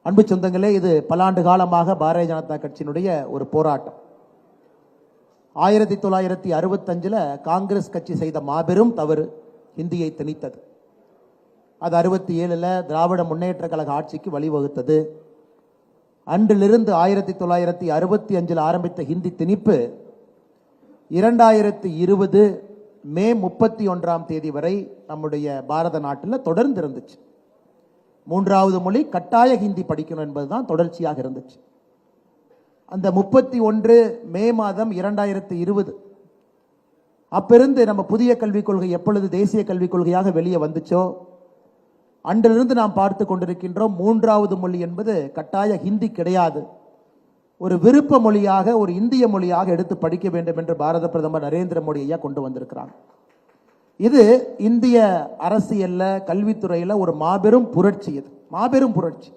அன்பு சொந்தங்களே, இது பல ஆண்டு காலமாக பாரதிய ஜனதா கட்சியினுடைய ஒரு போராட்டம். 1965 காங்கிரஸ் கட்சி செய்த மாபெரும் தவறு ஹிந்தியை திணித்தது. அது 67 திராவிட முன்னேற்ற கழக ஆட்சிக்கு வழிவகுத்தது. அன்றிலிருந்து 1965 ஆரம்பித்த ஹிந்தி திணிப்பு 2020 மே 31 வரை நம்முடைய பாரத நாட்டில் தொடர்ந்து இருந்துச்சு. 3வது மொழி கட்டாய ஹிந்தி படிக்கணும் என்பதுதான் தொடர்ச்சியாக இருந்துச்சு. அந்த 31 மே மாதம் 2020 அப்பிருந்து நம்ம புதிய கல்விக் கொள்கை எப்பொழுது தேசிய கல்விக் கொள்கையாக வெளியே வந்துச்சோ அன்றிலிருந்து நாம் பார்த்து கொண்டிருக்கின்றோம். 3வது மொழி என்பது கட்டாய ஹிந்தி கிடையாது, ஒரு விருப்ப மொழியாக, ஒரு இந்திய மொழியாக எடுத்து படிக்க வேண்டும் என்று பாரத பிரதமர் நரேந்திர மோடி ஐயா கொண்டு வந்திருக்கிறாங்க. இது இந்திய அரசியல்ல, கல்வித்துறையில ஒரு மாபெரும் புரட்சி. இது மாபெரும் புரட்சி.